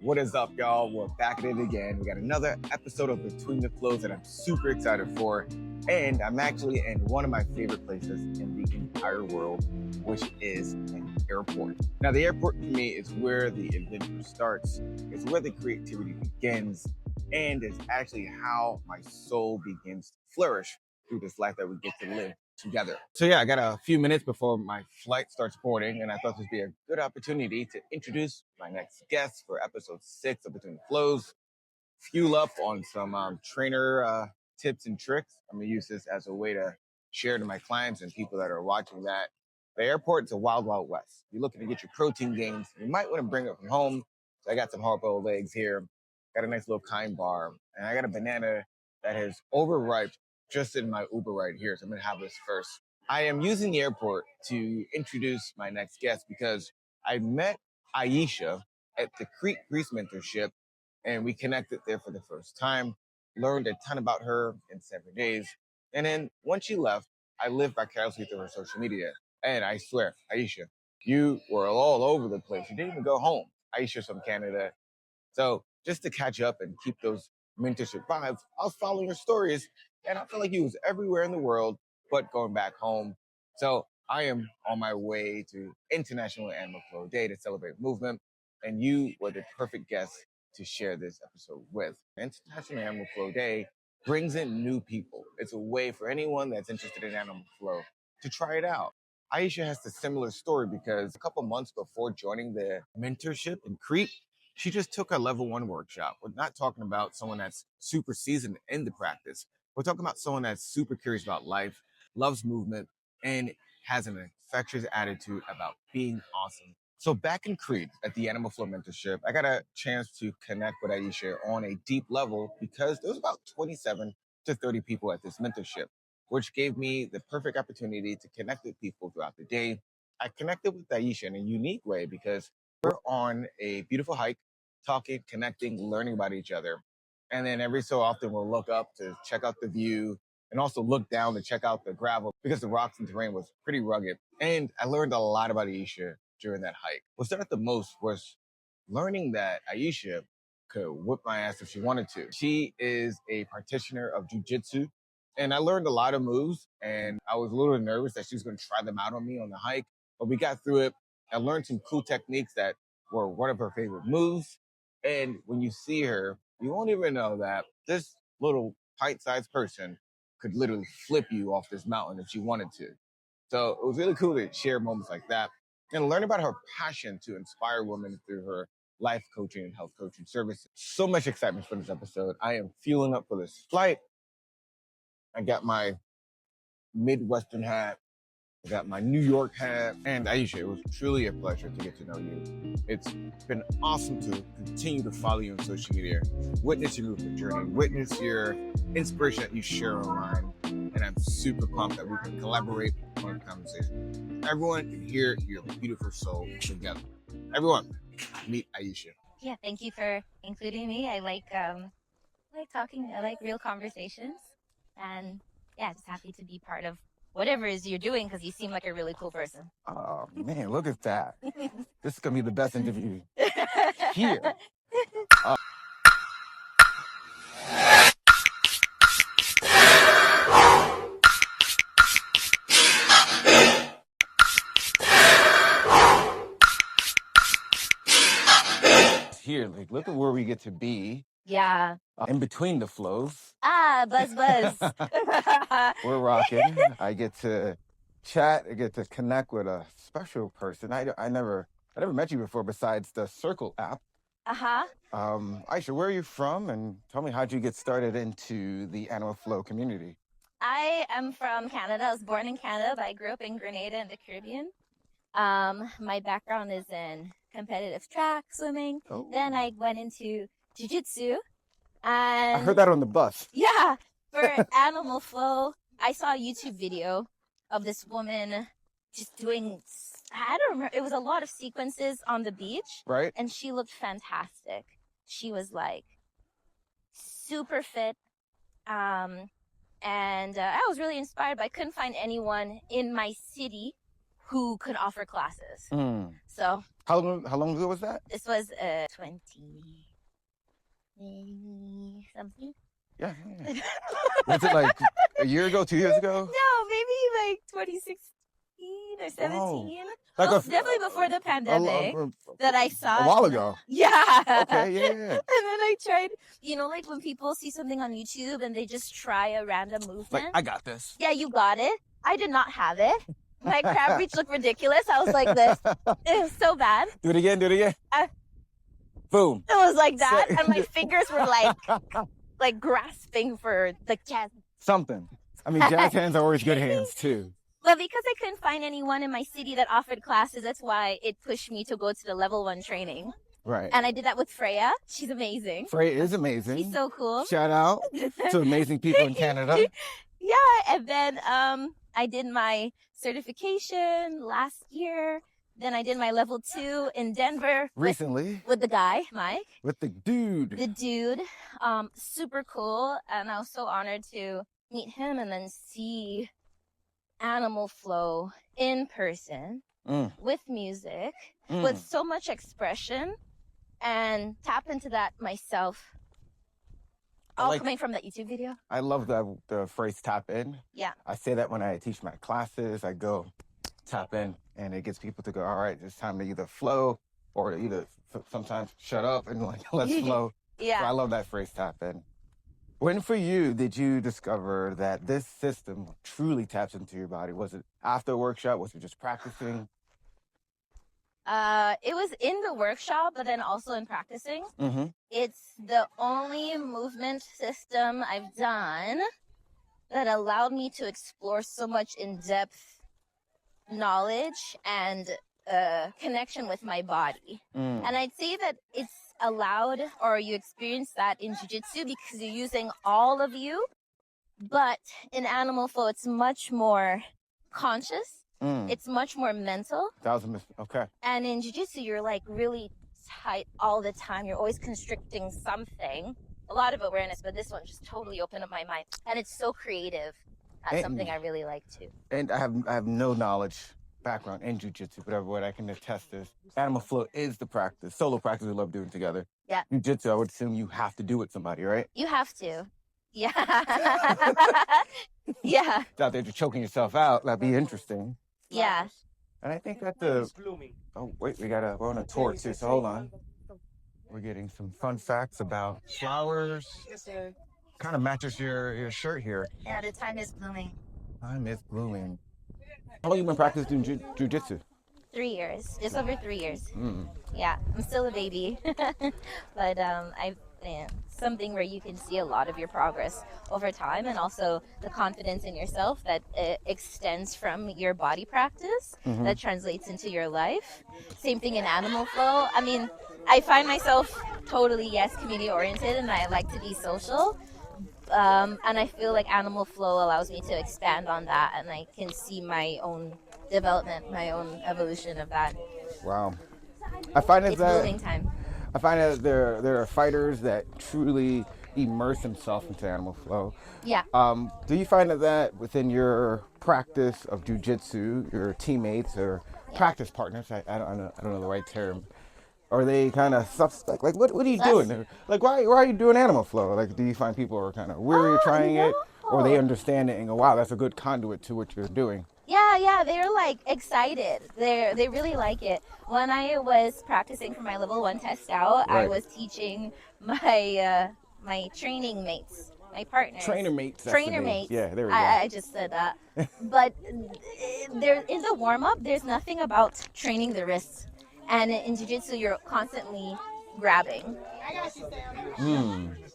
What is up, y'all? We're back at it again. We got another episode of Between the Flows that I'm super excited for. And I'm actually in one of my favorite places in the entire world, which is an airport. Now, the airport for me is where the adventure starts. It's where the creativity begins. And it's actually how my soul begins to flourish through this life that we get to live together. So yeah, I got a few minutes before my flight starts boarding, and I thought this would be a good opportunity to introduce my next guest for episode 6 of Between the Flows. Fuel up on some trainer tips and tricks. I'm gonna use this as a way to share to my clients and people that are watching that the airport's a wild, wild west. You're looking to get your protein gains. You might want to bring it from home. So I got some hard-boiled eggs here. Got a nice little kind bar, and I got a banana that has overripe just in my Uber right here. So I'm gonna have this first. I am using the airport to introduce my next guest because I met Aisha at the Crete Greece mentorship, and we connected there for the first time. Learned a ton about her in 7 days, and then once she left, I lived vicariously through her social media. And I swear, Aisha, you were all over the place. You didn't even go home. Aisha's from Canada. So just to catch up and keep those mentorship vibes, I was following her stories, and I felt like he was everywhere in the world, but going back home. So I am on my way to International Animal Flow Day to celebrate movement, and you were the perfect guest to share this episode with. International Animal Flow Day brings in new people. It's a way for anyone that's interested in animal flow to try it out. Aisha has a similar story because a couple months before joining the mentorship in Crete, she just took a level 1 workshop. We're not talking about someone that's super seasoned in the practice. We're talking about someone that's super curious about life, loves movement, and has an infectious attitude about being awesome. So back in Crete at the Animal Flow Mentorship, I got a chance to connect with Aisha on a deep level because there was about 27 to 30 people at this mentorship, which gave me the perfect opportunity to connect with people throughout the day. I connected with Aisha in a unique way because we're on a beautiful hike, talking, connecting, learning about each other. And then every so often we'll look up to check out the view and also look down to check out the gravel because the rocks and terrain was pretty rugged. And I learned a lot about Aisha during that hike. What stood out the most was learning that Aisha could whip my ass if she wanted to. She is a practitioner of jujitsu, and I learned a lot of moves, and I was a little nervous that she was going to try them out on me on the hike, but we got through it. I learned some cool techniques that were one of her favorite moves. And when you see her, you won't even know that this little pint-sized person could literally flip you off this mountain if she wanted to. So it was really cool to share moments like that and learn about her passion to inspire women through her life coaching and health coaching services. So much excitement for this episode. I am fueling up for this flight. I got my Midwestern hat. I got my New York hat. And Aisha, it was truly a pleasure to get to know you. It's been awesome to continue to follow you on social media, witness your movement journey, witness your inspiration that you share online. And I'm super pumped that we can collaborate on a conversation. Everyone can hear your beautiful soul together. Everyone, meet Aisha. Yeah, thank you for including me. I like talking. I like real conversations, and yeah, just happy to be part of whatever it is you're doing because you seem like a really cool person. Oh man, look at that. This is gonna be the best interview here. Here, like, look at where we get to be Yeah. in between the flows. Buzz. We're rocking. I get to chat. I get to connect with a special person. I never met you before besides the Circle app. Aisha, where are you from? And tell me, how'd you get started into the Animal Flow community? I am from Canada. I was born in Canada, but I grew up in Grenada in the Caribbean. My background is in competitive track swimming. Oh. Then I went into jiu-jitsu. I heard that on the bus. Yeah, for Animal Flow, I saw a YouTube video of this woman just doing, I don't remember, it was a lot of sequences on the beach. Right. And she looked fantastic. She was like super fit. And I was really inspired, but I couldn't find anyone in my city who could offer classes. Mm. So How long ago was that? this was 20 something. Yeah. Was it like a year ago, 2 years ago? No, maybe like 2016 or 17. Oh. Like Definitely before the pandemic that I saw. A while ago. Yeah. Okay, yeah. And then I tried, like when people see something on YouTube and they just try a random movement. Like, I got this. Yeah, you got it. I did not have it. My crab reach looked ridiculous. I was like this. It was so bad. Do it again. Boom. It was like that. And my fingers were like grasping for the jazz. Something. I mean, jazz hands are always good hands too. But because I couldn't find anyone in my city that offered classes, that's why it pushed me to go to the level 1 training. Right. And I did that with Freya. She's amazing. Freya is amazing. She's so cool. Shout out to amazing people in Canada. Yeah. And then I did my certification last year. Then I did my level 2 in Denver. Recently. With the guy, Mike. With the dude. The dude. Super cool. And I was so honored to meet him and then see Animal Flow in person with music, with so much expression, and tap into that myself. All coming from that YouTube video. I love the phrase tap in. Yeah. I say that when I teach my classes. I go tap in, and it gets people to go, all right, it's time to either flow or either sometimes shut up and like, let's flow. Yeah. So I love that phrase tap in. When for you did you discover that this system truly taps into your body? Was it after a workshop? Was it just practicing? It was in the workshop, but then also in practicing. Mm-hmm. It's the only movement system I've done that allowed me to explore so much in-depth knowledge and connection with my body. And I'd say that it's allowed, or you experience that in jiu-jitsu because you're using all of you, but in Animal Flow it's much more conscious. It's much more mental. Okay. And in jiu-jitsu you're like really tight all the time. You're always constricting something. A lot of awareness, but this one just totally opened up my mind, and it's so creative. That's something I really like too. And I have no background in jiu-jitsu, but what I can attest is Animal Flow is the practice, solo practice we love doing together. Yeah. Jiu-jitsu, I would assume you have to do it with somebody, right? You have to. Yeah. Yeah. Out there just choking yourself out, that'd be interesting. Yeah. And I think that oh wait, we're on a tour too, so hold on. We're getting some fun facts about flowers. Yes, sir. Kind of matches your shirt here. Yeah, the time is blooming. Time is blooming. How long have you been practicing jiu-jitsu? 3 years, just over 3 years. Yeah, I'm still a baby, but something where you can see a lot of your progress over time, and also the confidence in yourself that extends from your body practice that translates into your life. Same thing in Animal Flow. I mean, I find myself totally community oriented, and I like to be social. And I feel like Animal Flow allows me to expand on that, and I can see my own development, my own evolution of that. Wow. I find it's moving time. I find that there are fighters that truly immerse themselves into Animal Flow. Yeah. Do you find that within your practice of jiu-jitsu, your teammates or practice partners, I don't know the right term, are they kind of suspect? Like, what are you doing? Like, why are you doing Animal Flow? Like, do you find people are kind of weary trying it, or they understand it and go, wow, that's a good conduit to what you're doing? Yeah, they're like excited. They really like it. When I was practicing for my level 1 test out, I was teaching my my training mates, my partners. Trainer mates. Yeah, there we go. I just said that. But there in the warm up, there's nothing about training the wrists. And in jiu-jitsu, you're constantly grabbing,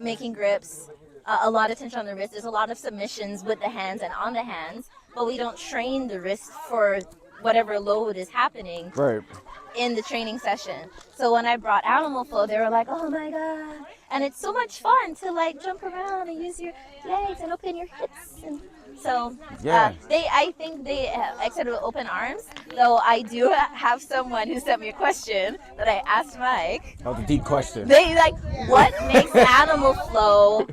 making grips, a lot of tension on the wrist. There's a lot of submissions with the hands and on the hands, but we don't train the wrist for whatever load is happening in the training session. So when I brought Animal Flow, they were like, oh my God. And it's so much fun to like jump around and use your legs and open your hips. And so I think they accepted with open arms, though I do have someone who sent me a question that I asked Mike. Oh, the deep question. They like, what makes Animal Flow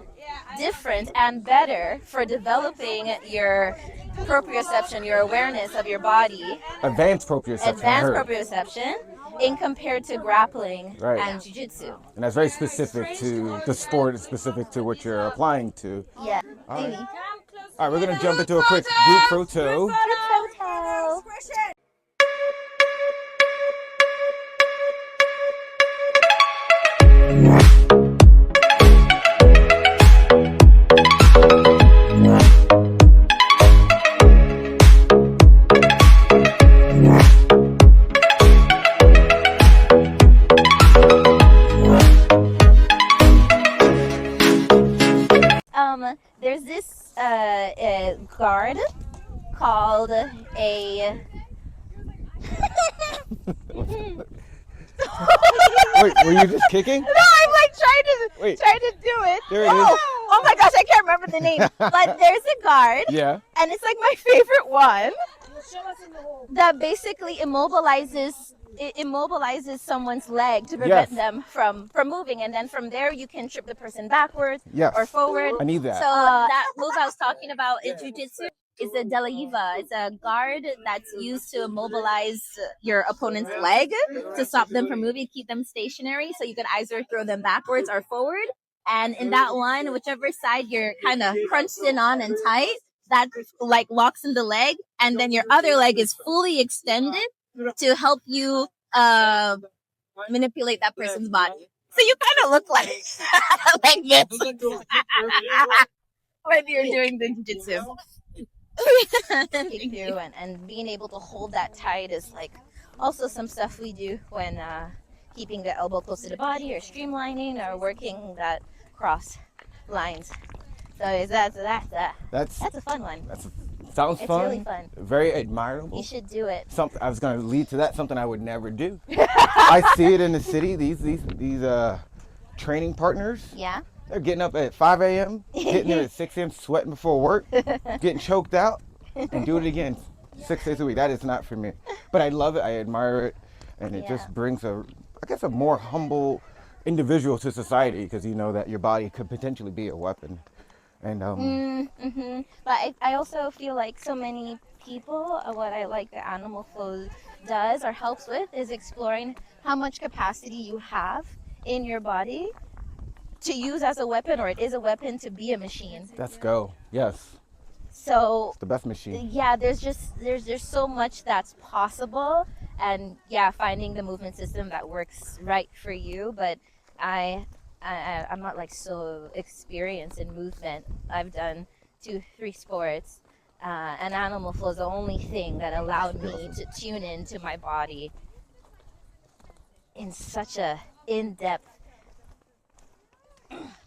different and better for developing your proprioception, your awareness of your body, Advanced proprioception. advanced proprioception, in compared to grappling Right. and jiu-jitsu. And that's very specific to the sport, specific to what you're applying to. Yeah, All maybe. right. All right, we're going to jump into a quick group photo. Group photo. There's this guard called a. Wait, were you just kicking? No, I'm like trying to do it. There it is. Oh my gosh, I can't remember the name. But there's a guard. Yeah. And it's like my favorite one. That basically immobilizes someone's leg to prevent them from moving, and then from there you can trip the person backwards or forward. I need that. So that move I was talking about in jiu-jitsu is a Delaiva. It's a guard that's used to immobilize your opponent's leg to stop them from moving, keep them stationary, so you can either throw them backwards or forward. And in that one, whichever side you're kind of crunched in on and tight, that like locks in the leg, and then your other leg is fully extended to help you manipulate that person's body. So you kind of look like this when you're doing the jiu-jitsu. And being able to hold that tight is like also some stuff we do when keeping the elbow close to the body or streamlining or working that cross lines. So that's a fun one. Sounds fun. It's really fun. Very admirable. You should do it. I was going to lead to that. Something I would never do. I see it in the city. These training partners. Yeah. They're getting up at 5 a.m., getting there at 6 a.m., sweating before work, getting choked out, and do it again 6 days a week. That is not for me. But I love it. I admire it. And it just brings a more humble individual to society, because you know that your body could potentially be a weapon. And But I also feel like so many people, what I like that Animal Flow does or helps with is exploring how much capacity you have in your body to use as a weapon, or it is a weapon to be a machine. Let's go. Yes. So it's the best machine. Yeah, there's so much that's possible, and finding the movement system that works right for you. But I'm not like so experienced in movement. I've done 2-3 sports, and Animal Flow is the only thing that allowed me to tune into my body in such a in-depth,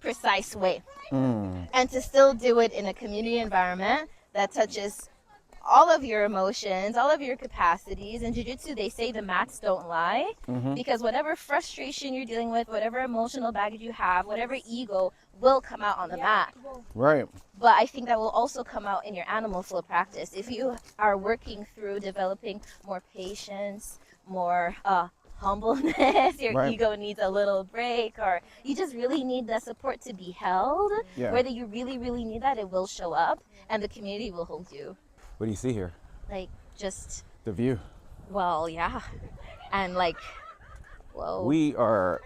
precise way, and to still do it in a community environment that touches all of your emotions, all of your capacities. In jiu-jitsu, they say the mats don't lie, because whatever frustration you're dealing with, whatever emotional baggage you have, whatever ego will come out on the mat. Right. But I think that will also come out in your Animal Flow practice. If you are working through developing more patience, more humbleness, your ego needs a little break, or you just really need the support to be held, whether you really, really need that, it will show up, and the community will hold you. What do you see here? Like, just the view. Well, yeah. And like, whoa. We are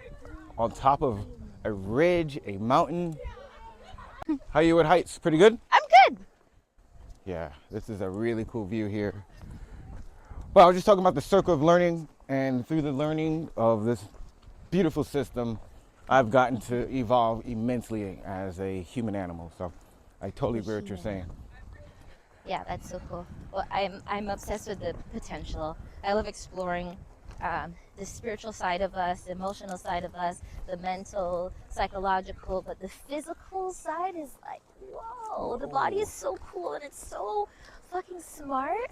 on top of a ridge, a mountain. How are you at heights? Pretty good? I'm good. Yeah, this is a really cool view here. Well, I was just talking about the circle of learning, and through the learning of this beautiful system, I've gotten to evolve immensely as a human animal. So I totally agree with what you're saying. Yeah, that's so cool. Well, I'm obsessed with the potential. I love exploring the spiritual side of us, the emotional side of us, the mental, psychological, but the physical side is like, whoa, the body is so cool, and it's so fucking smart.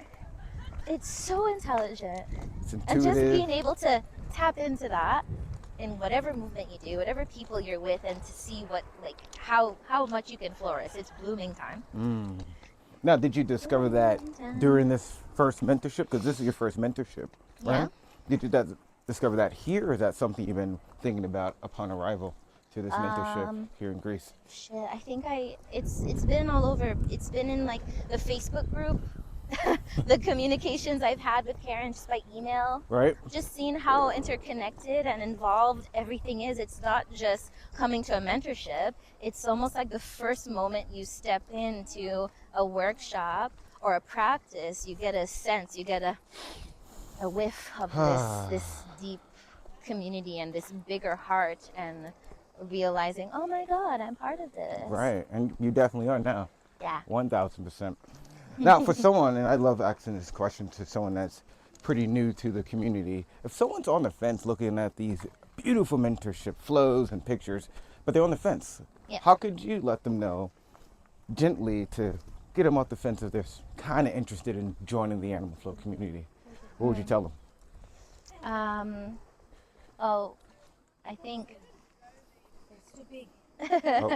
It's so intelligent. It's intuitive. And just being able to tap into that in whatever movement you do, whatever people you're with, and to see what, like, how much you can flourish. It's blooming time. Now, did you discover that during this first mentorship? Because this is your first mentorship, right? Yeah. Did you discover that here, or is that something you've been thinking about upon arrival to this mentorship here in Greece? Shit, I think it's been all over. It's been in like the Facebook group, the communications I've had with Karen just by email. Right. Just seeing how interconnected and involved everything is. It's not just coming to a mentorship. It's almost like the first moment you step into a workshop or a practice, you get a sense, you get a whiff of this deep community and this bigger heart, and realizing, oh my God, I'm part of this. Right, and you definitely are now. Yeah. 1000%. Now, for someone, and I love asking this question to someone that's pretty new to the community, if someone's on the fence looking at these beautiful mentorship flows and pictures, but they're on the fence, how could you let them know gently to get them off the fence if they're kind of interested in joining the Animal Flow community? What would you tell them? I think It's too big.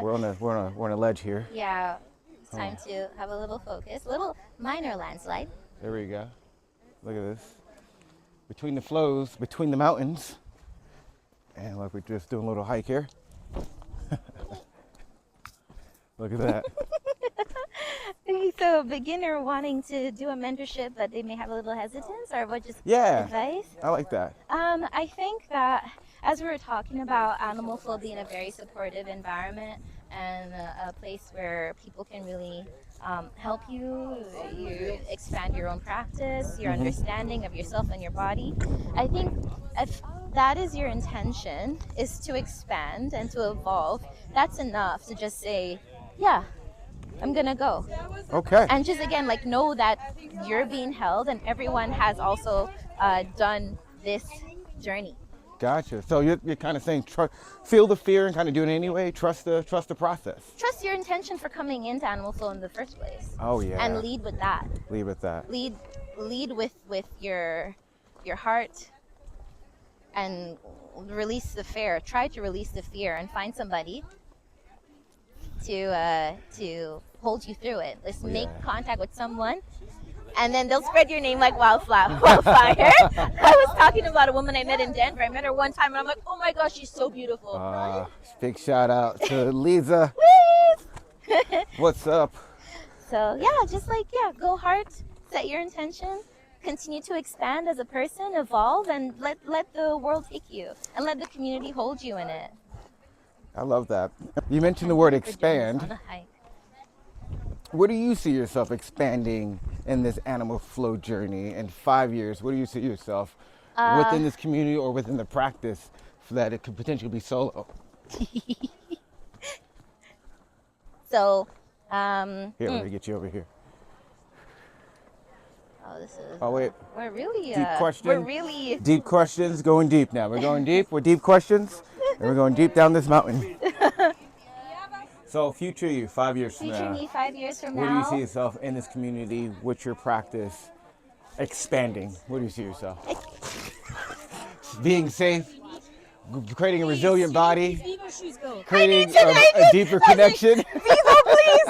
We're on a ledge here. yeah, it's time to have a little focus, little minor landslide. There we go. Look at this. Between the flows, between the mountains. And like we're just doing a little hike here. Look at that. So, a beginner wanting to do a mentorship, but they may have a little hesitance, or what? Just Yeah. advice. I like that. I think that as we were talking about Animal Flow being a very supportive environment and a place where people can really help you expand your own practice, your understanding of yourself and your body. I think if that is your intention, is to expand and to evolve, that's enough to just say, yeah, I'm gonna go. Okay. And just again, like, know that you're being held, and everyone has also done this journey. Gotcha. So you're kind of saying feel the fear and kind of do it anyway. Trust the process. Trust your intention for coming into Animal Flow in the first place. Oh yeah. And lead with that. Lead with that. Lead with your heart, and release the fear. Try to release the fear and find somebody to hold you through it. Let's make contact with someone, and then they'll spread your name like wildfire. I was talking about a woman I met in Denver. I met her one time, and I'm like, oh my gosh, she's so beautiful. Big shout out to Lisa. What's up? So yeah, just like, go hard, set your intention, continue to expand as a person, evolve, and let the world take you, and let the community hold you in it. I love that. You mentioned the word expand. On a hike. Where do you see yourself expanding in this Animal Flow journey in 5 years? Where do you see yourself within this community or within the practice so that it could potentially be solo? So, here, let me get you over here. Oh, this is. Oh, wait. We're really. Deep question. We're really. Deep questions, going deep now. We're going deep. We're deep questions, and we're going deep down this mountain. So, future you, 5 years from Future now. me 5 years from now. Where do you see yourself in this community with your practice expanding? Where do you see yourself? Being safe, creating a resilient body, creating a deeper connection. Vivo, please.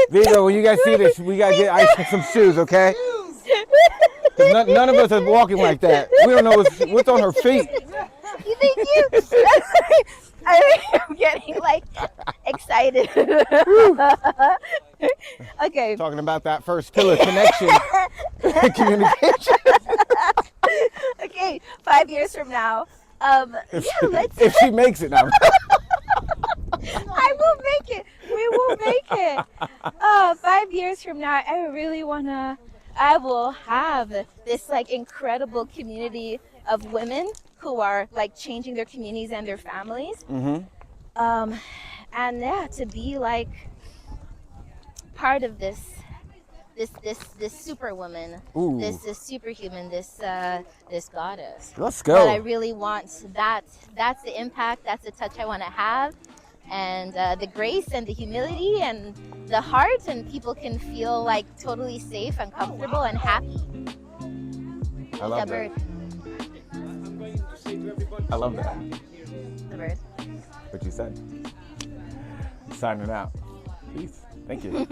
Vigo, when you guys see this, we gotta get Aisha some shoes, okay? 'Cause none of us are walking like that. We don't know what's on her feet. Thank you. I'm getting like excited. Okay. Talking about that first pillar, connection, communication. Okay, 5 years from now. If she makes it now. I will make it. We will make it. 5 years from now, I will have this like incredible community of women who are like changing their communities and their families. And yeah, to be like part of this superwoman, this superhuman, this goddess. Let's go. That I really want. That's the impact. That's the touch I want to have, and the grace and the humility and the heart, and people can feel like totally safe and comfortable and happy. I love that. I love that. The bird. What you said. Signing out. Peace. Thank you.